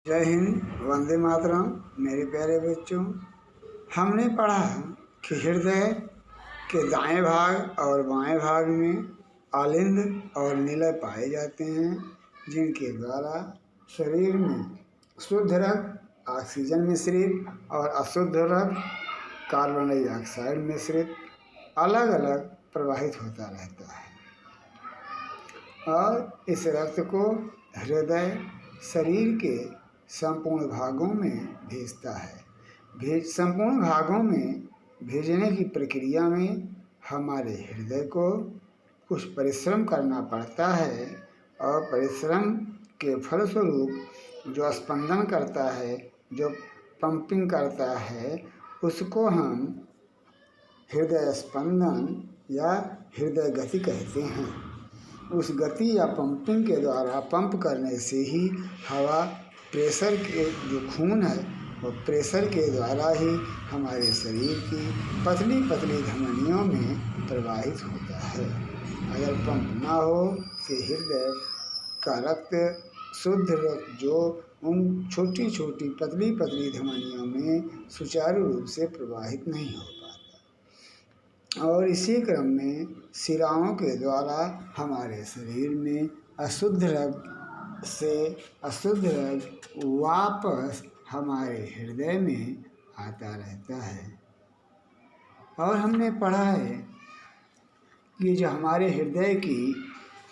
जय हिंद, वंदे मातरम। मेरे प्यारे बच्चों, हमने पढ़ा कि हृदय के दाएं भाग और बाएं भाग में आलिंद और निलय पाए जाते हैं, जिनके द्वारा शरीर में शुद्ध रक्त ऑक्सीजन मिश्रित और अशुद्ध रक्त कार्बन डाइऑक्साइड मिश्रित अलग अलग प्रवाहित होता रहता है। और इस रक्त को हृदय शरीर के संपूर्ण भागों में भेजता है। संपूर्ण भागों में भेजने की प्रक्रिया में हमारे हृदय को कुछ परिश्रम करना पड़ता है, और परिश्रम के फलस्वरूप जो स्पंदन करता है, जो पंपिंग करता है, उसको हम हृदय स्पंदन या हृदय गति कहते हैं। उस गति या पंपिंग के द्वारा पंप करने से ही हवा प्रेशर के जो खून है वो प्रेशर के द्वारा ही हमारे शरीर की पतली पतली धमनियों में प्रवाहित होता है। अगर पंप ना हो तो हृदय का रक्त, शुद्ध रक्त जो उन छोटी छोटी पतली पतली धमनियों में सुचारू रूप से प्रवाहित नहीं हो पाता, और इसी क्रम में शिराओं के द्वारा हमारे शरीर में अशुद्ध रक्त से अशुद्ध रक्त वापस हमारे हृदय में आता रहता है। और हमने पढ़ा है कि जो हमारे हृदय की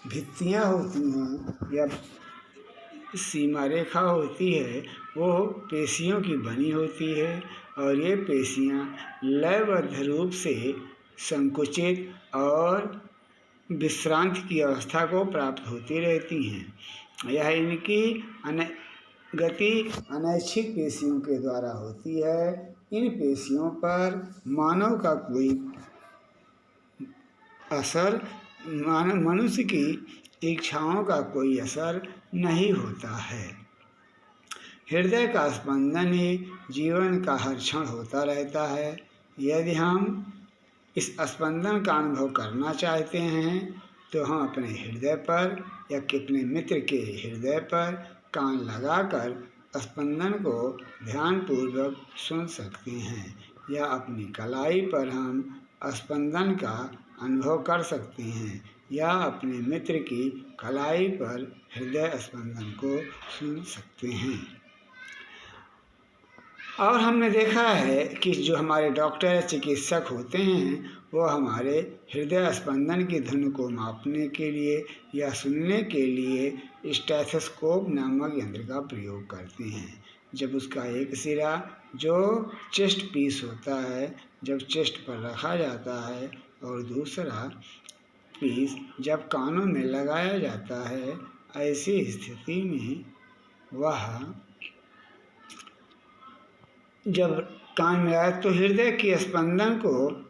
भित्तियाँ होती हैं या सीमा रेखा होती है, वो पेशियों की बनी होती है, और ये पेशियाँ लयबद्ध रूप से संकुचित और विश्रांति की अवस्था को प्राप्त होती रहती हैं। यह इनकी गति अनैच्छिक पेशियों के द्वारा होती है। इन पेशियों पर मानव का कोई असर, मनुष्य की इच्छाओं का कोई असर नहीं होता है। हृदय का स्पंदन ही जीवन का हर क्षण होता रहता है। यदि हम इस स्पंदन का अनुभव करना चाहते हैं तो हम अपने हृदय पर या अपने मित्र के हृदय पर कान लगाकर स्पंदन को ध्यानपूर्वक सुन सकते हैं, या अपनी कलाई पर हम स्पंदन का अनुभव कर सकते हैं, या अपने मित्र की कलाई पर हृदय स्पंदन को सुन सकते हैं। और हमने देखा है कि जो हमारे डॉक्टर या चिकित्सक होते हैं वो हमारे हृदय स्पंदन की धुन को मापने के लिए या सुनने के लिए स्टेथोस्कोप नामक यंत्र का प्रयोग करते हैं। जब उसका एक सिरा जो चेस्ट पीस होता है जब चेस्ट पर रखा जाता है, और दूसरा पीस जब कानों में लगाया जाता है, ऐसी स्थिति में वह जब कान में आए तो हृदय के स्पंदन को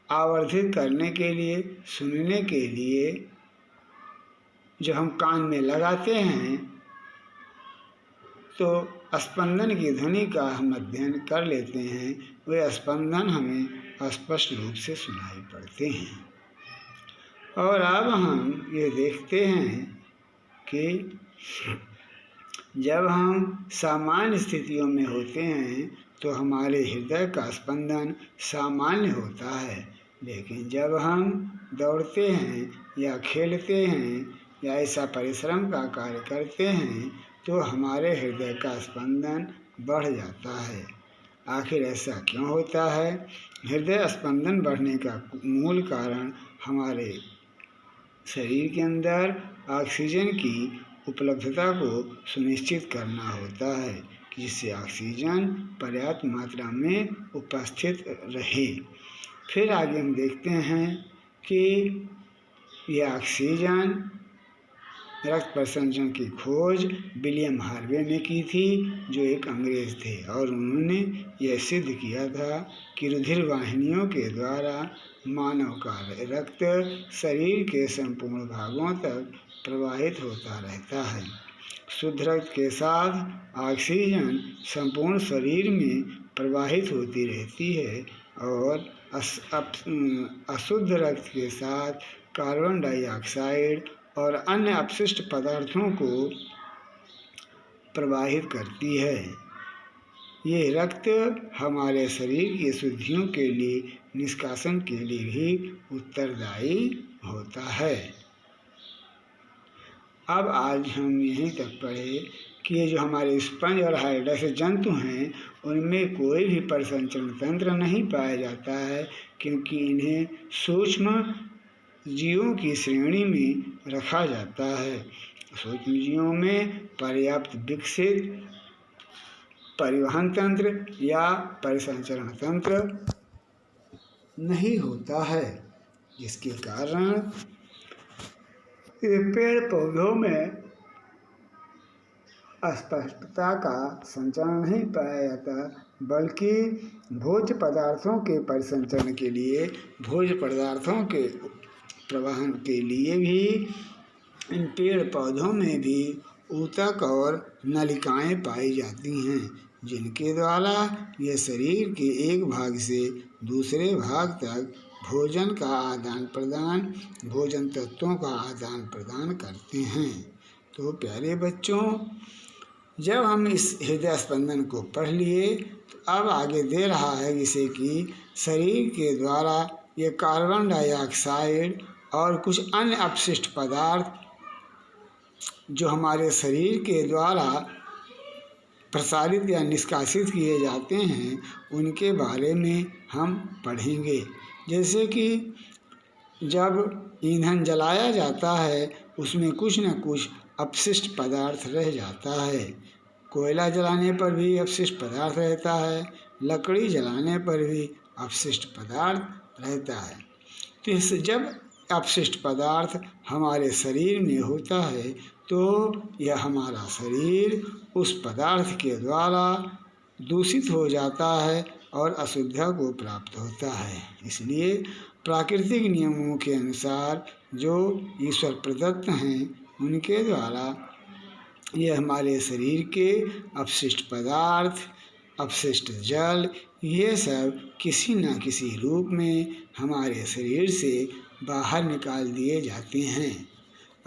आवर्धित करने के लिए, सुनने के लिए जो हम कान में लगाते हैं तो स्पंदन की ध्वनि का हम अध्ययन कर लेते हैं। वे स्पंदन हमें स्पष्ट रूप से सुनाई पड़ते हैं। और अब हम ये देखते हैं कि जब हम सामान्य स्थितियों में होते हैं तो हमारे हृदय का स्पंदन सामान्य होता है, लेकिन जब हम दौड़ते हैं या खेलते हैं या ऐसा परिश्रम का कार्य करते हैं तो हमारे हृदय का स्पंदन बढ़ जाता है। आखिर ऐसा क्यों होता है? हृदय स्पंदन बढ़ने का मूल कारण हमारे शरीर के अंदर ऑक्सीजन की उपलब्धता को सुनिश्चित करना होता है, जिससे ऑक्सीजन पर्याप्त मात्रा में उपस्थित रहे। फिर आगे हम देखते हैं कि यह ऑक्सीजन रक्त प्रसंचरण की खोज विलियम हार्वे ने की थी, जो एक अंग्रेज थे, और उन्होंने यह सिद्ध किया था कि रुधिर वाहिनियों के द्वारा मानव का रक्त शरीर के संपूर्ण भागों तक प्रवाहित होता रहता है। शुद्ध रक्त के साथ ऑक्सीजन संपूर्ण शरीर में प्रवाहित होती रहती है, और अशुद्ध रक्त के साथ कार्बन डाइऑक्साइड और अन्य अपशिष्ट पदार्थों को प्रवाहित करती है। ये रक्त हमारे शरीर की शुद्धियों के लिए निष्कासन के लिए भी उत्तरदायी होता है। अब आज हम यहीं तक पढ़े कि ये जो हमारे स्पंज और हाइड्रा जंतु हैं उनमें कोई भी परिसंचरण तंत्र नहीं पाया जाता है, क्योंकि इन्हें सूक्ष्म जीवों की श्रेणी में रखा जाता है। सूक्ष्म जीवों में पर्याप्त विकसित परिवहन तंत्र या परिसंचरण तंत्र नहीं होता है, जिसके कारण पेड़ पौधों में अस्पष्टता का संचरण नहीं पाया जाता, बल्कि भोज्य पदार्थों के परिसंचरण के लिए, भोज्य पदार्थों के प्रवाहन के लिए भी इन पेड़ पौधों में भी ऊतक और नलिकाएं पाई जाती हैं, जिनके द्वारा ये शरीर के एक भाग से दूसरे भाग तक भोजन का आदान प्रदान, भोजन तत्वों का आदान प्रदान करते हैं। तो प्यारे बच्चों, जब हम इस हृदय स्पंदन को पढ़ लिए तो अब आगे दे रहा है जिसे कि शरीर के द्वारा ये कार्बन डाइऑक्साइड और कुछ अन्य अपशिष्ट पदार्थ जो हमारे शरीर के द्वारा प्रसारित या निष्कासित किए जाते हैं उनके बारे में हम पढ़ेंगे। जैसे कि जब ईंधन जलाया जाता है उसमें कुछ न कुछ अपशिष्ट पदार्थ रह जाता है। कोयला जलाने पर भी अपशिष्ट पदार्थ रहता है, लकड़ी जलाने पर भी अपशिष्ट पदार्थ रहता है। तो इस जब अपशिष्ट पदार्थ हमारे शरीर में होता है तो यह हमारा शरीर उस पदार्थ के द्वारा दूषित हो जाता है और अशुद्धता को प्राप्त होता है। इसलिए प्राकृतिक नियमों के अनुसार जो ईश्वर प्रदत्त हैं उनके द्वारा ये हमारे शरीर के अपशिष्ट पदार्थ, अपशिष्ट जल, ये सब किसी न किसी रूप में हमारे शरीर से बाहर निकाल दिए जाते हैं।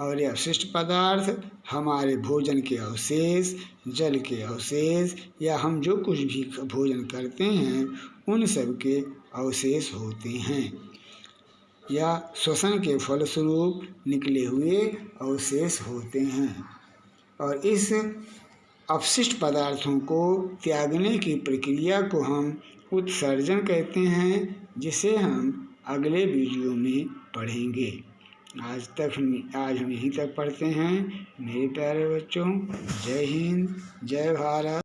और ये अपशिष्ट पदार्थ हमारे भोजन के अवशेष, जल के अवशेष या हम जो कुछ भी भोजन करते हैं उन सब के अवशेष होते हैं या श्वसन के फलस्वरूप निकले हुए अवशेष होते हैं। और इस अपशिष्ट पदार्थों को त्यागने की प्रक्रिया को हम उत्सर्जन कहते हैं, जिसे हम अगले वीडियो में पढ़ेंगे। आज हम यहीं तक पढ़ते हैं। मेरे प्यारे बच्चों, जय हिंद, जय भारत।